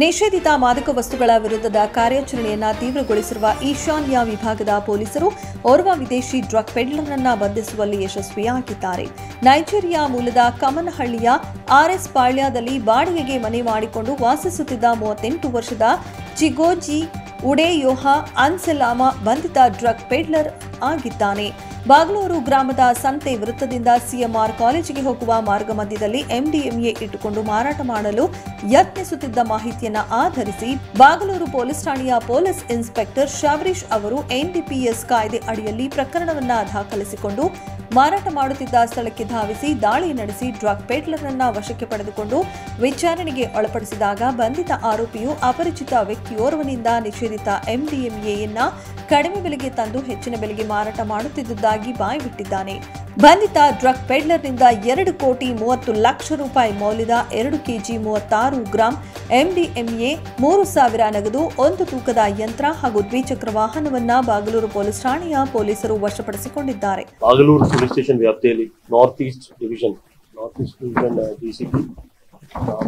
ನಿಷೇಧಿತ ಮಾದಕ ವಸ್ತುಗಳ ವಿರುದ್ಧದ ಕಾರ್ಯಾಚರಣೆಯನ್ನು ತೀವ್ರಗೊಳಿಸಿರುವ ಈಶಾನ್ಯ ವಿಭಾಗದ ಪೊಲೀಸರು ಓರ್ವ ವಿದೇಶಿ ಡ್ರಗ್ ಪೆಡ್ಲರ್ ಅನ್ನು ಬಂಧಿಸುವಲ್ಲಿ ಯಶಸ್ವಿಯಾಗಿದ್ದಾರೆ. ನೈಜೀರಿಯಾ ಮೂಲದ ಕಮನಹಳ್ಳಿಯ ಆರ್ಎಸ್ ಪಾಳ್ಯದಲ್ಲಿ ಬಾಡಿಗೆಗೆ ಮನೆ ಮಾಡಿಕೊಂಡು ವಾಸಿಸುತ್ತಿದ್ದ 38 ವರ್ಷದ ಚಿಗೋಜಿ ಉಡೆಯೋಹ ಅನ್ಸೆಲಾಮ ಬಂಧಿತ ಡ್ರಗ್ ಪೆಡ್ಲರ್ ಆಗಿದ್ದಾನೆ. ಬಾಗಲೂರು ಗ್ರಾಮದ ಸಂತೆ ವೃತ್ತದಿಂದ ಸಿಎಂಆರ್ ಕಾಲೇಜಿಗೆ ಹೋಗುವ ಮಾರ್ಗ ಮಧ್ಯದಲ್ಲಿ ಎಂಡಿಎಂಎ ಇಟ್ಟುಕೊಂಡು ಮಾರಾಟ ಮಾಡಲು ಯತ್ನಿಸುತ್ತಿದ್ದ ಮಾಹಿತಿಯನ್ನು ಆಧರಿಸಿ ಬಾಗಲೂರು ಪೊಲೀಸ್ ಠಾಣೆಯ ಪೊಲೀಸ್ ಇನ್ಸ್ಪೆಕ್ಟರ್ ಶಬರೀಶ್ ಅವರು ಎನ್ಡಿಪಿಎಸ್ ಕಾಯ್ದೆ ಅಡಿಯಲ್ಲಿ ಪ್ರಕರಣವನ್ನು ದಾಖಲಿಸಿಕೊಂಡು ಮಾರಾಟ ಮಾಡುತ್ತಿದ್ದ ಸ್ಥಳಕ್ಕೆ ಧಾವಿಸಿ ದಾಳಿ ನಡೆಸಿ ಡ್ರಗ್ ಪೆಡ್ಲರ್ ಅನ್ನು ವಶಕ್ಕೆ ಪಡೆದುಕೊಂಡು ವಿಚಾರಣೆಗೆ ಒಳಪಡಿಸಿದಾಗ ಬಂಧಿತ ಆರೋಪಿಯು ಅಪರಿಚಿತ ವ್ಯಕ್ತಿಯೋರ್ವನಿಂದ ನಿಷೇಧಿತ ಎಂಡಿಎಂಎಯನ್ನ ಕಡಿಮೆ ಬೆಲೆಗೆ ತಂದು ಹೆಚ್ಚಿನ ಬೆಲೆಗೆ ಮಾರಾಟ ಮಾಡುತ್ತಿದ್ದುದಾಗಿ ಬಾಯ್ಬಿಟ್ಟಿದ್ದಾನೆ. ಬಂಧಿತ ಡ್ರಗ್ ಪೆಡ್ಲರ್ನಿಂದ 2,30,00,000 ರೂಪಾಯಿ ಮೌಲ್ಯದ 2 ಕೆಜಿ 36 ಗ್ರಾಂ ಎಂಡಿಎಂಎ, 3,000 ನಗದು, 1 ತೂಕದ ಯಂತ್ರ ಹಾಗೂ ದ್ವಿಚಕ್ರ ವಾಹನವನ್ನ ಬಾಗಲೂರು ಪೊಲೀಸ್ ಠಾಣೆಯ ಪೊಲೀಸರು ವಶಪಡಿಸಿಕೊಂಡಿದ್ದಾರೆ. ಬಾಗಲೂರು ಪೊಲೀಸ್ ಸ್ಟೇಷನ್ ವ್ಯಾಪ್ತಿಯಲ್ಲಿ ನಾರ್ತ್ ಈಸ್ಟ್ ಡಿವಿಷನ್ ಡಿಸಿಪಿ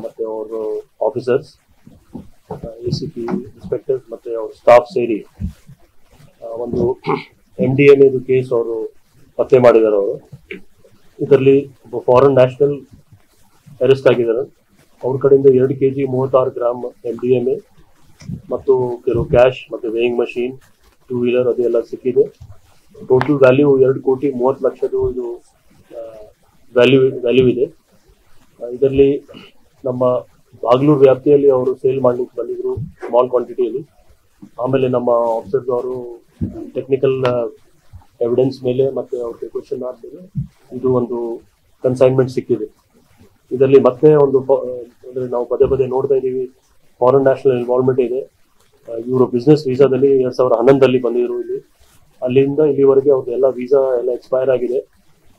ಮತ್ತೆ ಅವರು ಆಫೀಸರ್ಸ್, ಎಸಿಪಿ, ಇನ್ಸ್ಪೆಕ್ಟರ್ಸ್ ಮತ್ತೆ ಅವ್ರ ಸ್ಟಾಫ್ ಸೇರಿ ಒಂದು ಎಂಡಿಎಂಎ ಕೇಸ್ ಅವರು ಪತ್ತೆ ಮಾಡಿದ್ದಾರೆ. ಅವರು ಇದರಲ್ಲಿ ಒಬ್ಬ ಫಾರಿನ್ ನ್ಯಾಷನಲ್ ಅರೆಸ್ಟ್ ಆಗಿದ್ದಾರೆ. ಅವ್ರ ಕಡೆಯಿಂದ 2 ಕೆಜಿ 36 ಗ್ರಾಂ ಎಂಡಿಎಂಎ ಮತ್ತು ಕೆಲವು ಕ್ಯಾಶ್ ಮತ್ತೆ ವೇಯಿಂಗ್ ಮಷೀನ್, 2 ವೀಲರ್ ಅದೆಲ್ಲ ಸಿಕ್ಕಿದೆ. ಟೋಟಲ್ ವ್ಯಾಲ್ಯೂ 2,30,00,000 ಇದು ವ್ಯಾಲ್ಯೂ ಇದೆ. ಇದರಲ್ಲಿ ನಮ್ಮ ಬಾಗಲೂರು ವ್ಯಾಪ್ತಿಯಲ್ಲಿ ಅವರು ಸೇಲ್ ಮಾಡ್ಲಿಕ್ಕೆ ಬಂದಿದ್ರು ಸ್ಮಾಲ್ ಕ್ವಾಂಟಿಟಿಯಲ್ಲಿ. ಆಮೇಲೆ ನಮ್ಮ ಆಫೀಸರ್ಸ್ ಅವರು ಟೆಕ್ನಿಕಲ್ ಎವಿಡೆನ್ಸ್ ಮೇಲೆ ಮತ್ತೆ ಅವ್ರ ಕ್ವೆಶ್ಚನ್ ಆದ್ಮೇಲೆ ಇದು ಒಂದು ಕನ್ಸೈನ್ಮೆಂಟ್ ಸಿಕ್ಕಿದೆ. ಇದರಲ್ಲಿ ಮತ್ತೆ ಒಂದು ಅಂದ್ರೆ ನಾವು ಪದೇ ನೋಡ್ತಾ ಇದ್ದೀವಿ, ಫಾರಿನ್ ನ್ಯಾಷನಲ್ ಇನ್ವಾಲ್ವ್ಮೆಂಟ್ ಇದೆ. ಇವರು ಬಿಸ್ನೆಸ್ ವೀಸಾದಲ್ಲಿ 2011 ಬಂದಿದ್ರು ಇಲ್ಲಿ. ಅಲ್ಲಿಂದ ಇಲ್ಲಿವರೆಗೆ ಅವ್ರದ್ದು ಎಲ್ಲ ವೀಸಾ ಎಲ್ಲ ಎಕ್ಸ್ಪೈರ್ ಆಗಿದೆ,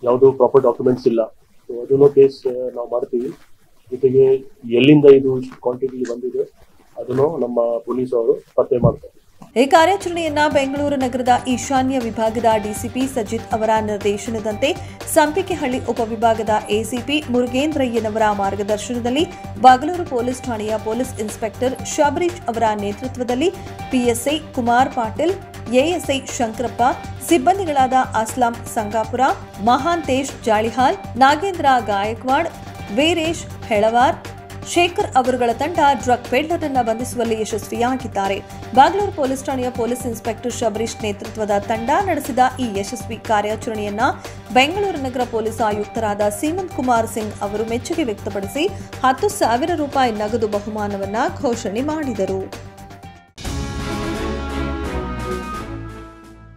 ಯಾವುದು ಪ್ರಾಪರ್ ಡಾಕ್ಯುಮೆಂಟ್ಸ್ ಇಲ್ಲ. ಸೊ ಅದನ್ನು ಕೇಸ್ ನಾವು ಮಾಡ್ತೀವಿ. ಜೊತೆಗೆ ಎಲ್ಲಿಂದ ಇದು ಕ್ವಾಂಟಿಟಿ ಬಂದಿದೆ ಅದನ್ನು ನಮ್ಮ ಪೊಲೀಸ್ ಅವರು ಪತ್ತೆ ಮಾಡ್ತಾರೆ. ಈ ಕಾರ್ಯಾಚರಣೆಯನ್ನ ಬೆಂಗಳೂರು ನಗರದ ಈಶಾನ್ಯ ವಿಭಾಗದ ಡಿಸಿಪಿ ಸಜಿತ್ ಅವರ ನಿರ್ದೇಶನದಂತೆ ಸಂಪಿಗೆಹಳ್ಳಿ ಉಪವಿಭಾಗದ ಎಸಿಪಿ ಮುರುಗೇಂದ್ರಯ್ಯನವರ ಮಾರ್ಗದರ್ಶನದಲ್ಲಿ ಬಾಗಲೂರು ಪೊಲೀಸ್ ಠಾಣೆಯ ಪೊಲೀಸ್ ಇನ್ಸ್ಪೆಕ್ಟರ್ ಶಬರೀಶ್ ಅವರ ನೇತೃತ್ವದಲ್ಲಿ ಪಿಎಸ್ಐ ಕುಮಾರ್ ಪಾಟೀಲ್, ಎಎಸ್ಐ ಶಂಕರಪ್ಪ, ಸಿಬ್ಬಂದಿಗಳಾದ ಅಸ್ಲಾಂ ಸಂಗಾಪುರ, ಮಹಾಂತೇಶ್ ಜಾಳಿಹಾಲ್, ನಾಗೇಂದ್ರ ಗಾಯಕ್ವಾಡ್, ವೀರೇಶ್ ಹೆಳವಾರ್, ಶೇಖರ್ ಅವರುಗಳ ತಂಡ ಡ್ರಗ್ ಪೆಡ್ಲರ್ ಅನ್ನು ಬಂಧಿಸುವಲ್ಲಿ ಯಶಸ್ವಿಯಾಗಿದ್ದಾರೆ. ಬಾಗಲೂರು ಪೊಲೀಸ್ ಠಾಣೆಯ ಪೊಲೀಸ್ ಇನ್ಸ್ಪೆಕ್ಟರ್ ಶಬರೀಶ್ ನೇತೃತ್ವದ ತಂಡ ನಡೆಸಿದ ಈ ಯಶಸ್ವಿ ಕಾರ್ಯಾಚರಣೆಯನ್ನ ಬೆಂಗಳೂರು ನಗರ ಪೊಲೀಸ್ ಆಯುಕ್ತರಾದ ಸೀಮಂತ್ ಕುಮಾರ್ ಸಿಂಗ್ ಅವರು ಮೆಚ್ಚುಗೆ ವ್ಯಕ್ತಪಡಿಸಿ 10,000 ರೂಪಾಯಿ ನಗದು ಬಹುಮಾನವನ್ನ ಘೋಷಣೆ ಮಾಡಿದರು.